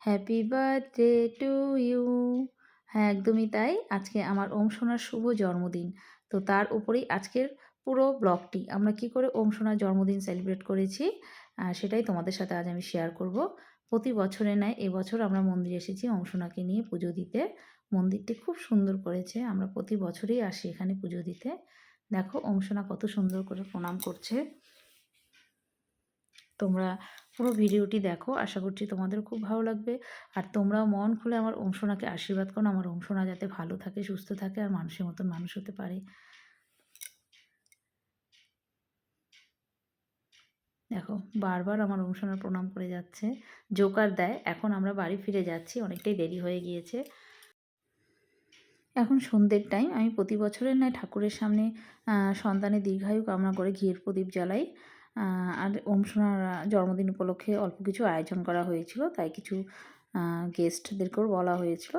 Happy birthday to you. হ্যাঁ, একদমই তাই। আজকে আমার ওম সোনার শুভ জন্মদিন। তো তার উপরেই আজকের পুরো ব্লগটি। আমরা কি করে ওম সোনার জন্মদিন সেলিব্রেট করেছি সেটাই তোমাদের সাথে আজ আমি শেয়ার করব। প্রতি বছরের ন্যায় এবছর আমরা মন্দিরে এসেছি ওম সোনাকে নিয়ে পুজো দিতে। মন্দিরটি খুব সুন্দর করেছে। আমরা প্রতি বছরেই আসি এখানে পুজো দিতে। দেখো ওম সোনা কত সুন্দর করে প্রণাম করছে। তোমরা পুরো ভিডিওটি দেখো, আশা করছি তোমাদের খুব ভালো লাগবে। আর তোমরাও মন খুলে আমার ওম সোনাকে আশীর্বাদ করো, আমার ওম সোনা যাতে ভালো থাকে, সুস্থ থাকে আর মানুষের মতন মানুষ হতে পারে। দেখো বারবার আমার ওম সোনার প্রণাম করে যাচ্ছে, জোকার দেয়। এখন আমরা বাড়ি ফিরে যাচ্ছি, অনেকটাই দেরি হয়ে গিয়েছে। এখন সন্ধ্যের টাইম। আমি প্রতি বছরের ন্যায় ঠাকুরের সামনে সন্তানের দীর্ঘায়ু কামনা করে ঘিয়ের প্রদীপ জ্বালাই। আর ওম সোনার জন্মদিন উপলক্ষে অল্প কিছু আয়োজন করা হয়েছিল, তাই কিছু গেস্টদেরকেও বলা হয়েছিল।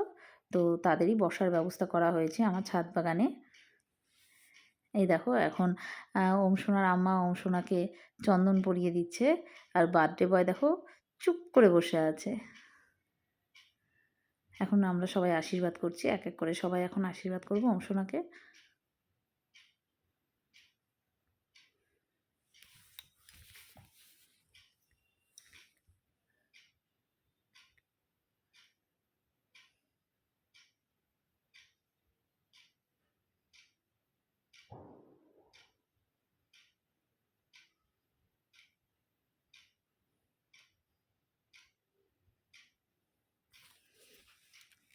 তো তাদেরই বসার ব্যবস্থা করা হয়েছে আমার ছাদ বাগানে। এই দেখো এখন ওম সোনার আম্মা ওম সোনাকে চন্দন পরিয়ে দিচ্ছে, আর বার্থডে বয় দেখো চুপ করে বসে আছে। এখন আমরা সবাই আশীর্বাদ করছি, এক এক করে সবাই এখন আশীর্বাদ করবো ওম সোনাকে।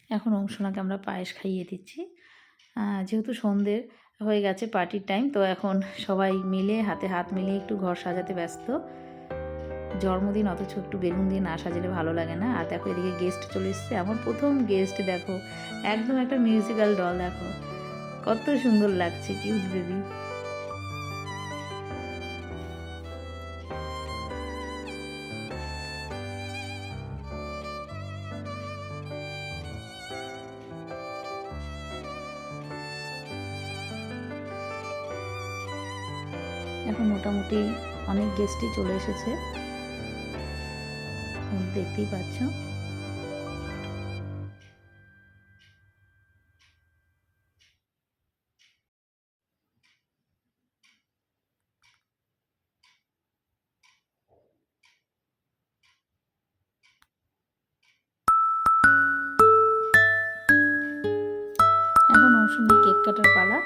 এখন ওম সোনাকে আমরা পায়েস খাইয়ে দিচ্ছি। যেহেতু সন্ধ্যের হয়ে গেছে, পার্টির টাইম, তো এখন সবাই মিলে হাতে হাত মিলিয়ে একটু ঘর সাজাতে ব্যস্ত। জন্মদিন অথচ একটু বেলুন দিয়ে না সাজালে ভালো লাগে না। আর দেখো এদিকে গেস্ট চলে এসছে, আমার প্রথম গেস্ট। দেখো একদম একটা মিউজিক্যাল ডল, দেখো কত সুন্দর লাগছে, কিউট বেবি। এখন মোটামুটি অনেক গেস্টই চলে এসেছে, দেখতেই পাচ্ছ। এখন ওর সঙ্গে কেক কাটার পালা।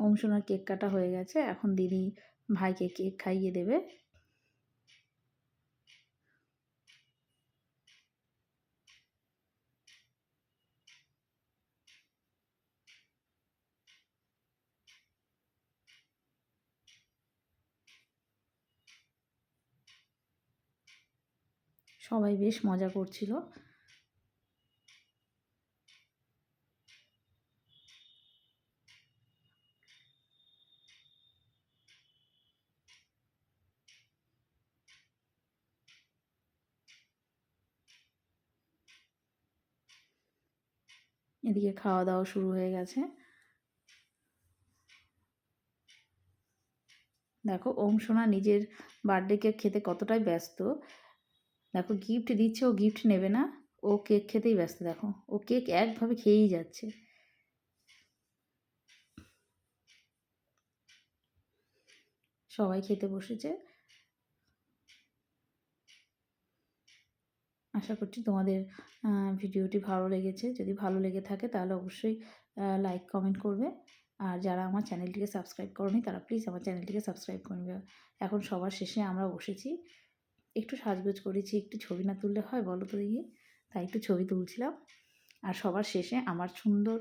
ওম সোনার কেক কাটা হয়ে গেছে, এখন দিদি ভাইকে কেক খাইয়ে দেবে। সবাই বেশ মজা করছিল। এদিকে খাওয়া দাওয়া শুরু হয়ে গেছে। দেখো ওম সোনা নিজের বার্থডে কেক খেতে কতটাই ব্যস্ত। দেখো গিফট দিচ্ছে, ও গিফট নেবে না, ও কেক খেতেই ব্যস্ত। দেখো ও কেক একভাবে খেয়েই যাচ্ছে। সবাই খেতে বসেছে। আশা করছি তোমাদের ভিডিওটি ভালো লেগেছে। যদি ভালো লেগে থাকে তাহলে অবশ্যই লাইক কমেন্ট করবে। আর যারা আমার চ্যানেলটিকে সাবস্ক্রাইব করনি তারা প্লিজ আমার চ্যানেলটিকে সাবস্ক্রাইব করবে। এখন সবার শেষে আমরা বসেছি, একটু সাজগোজ করেছি, একটু ছবি না তুললে হয় বলো তো দেখি, তাই একটু ছবি তুলছিলাম। আর সবার শেষে আমার সুন্দর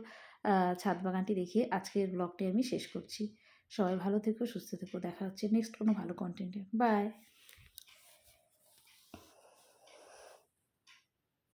ছাদ বাগানটি দেখিয়ে আজকের ব্লগটি আমি শেষ করছি। সবাই ভালো থেকো, সুস্থ থেকো, দেখা হচ্ছে নেক্সট কোনো ভালো কন্টেন্টে। বাই।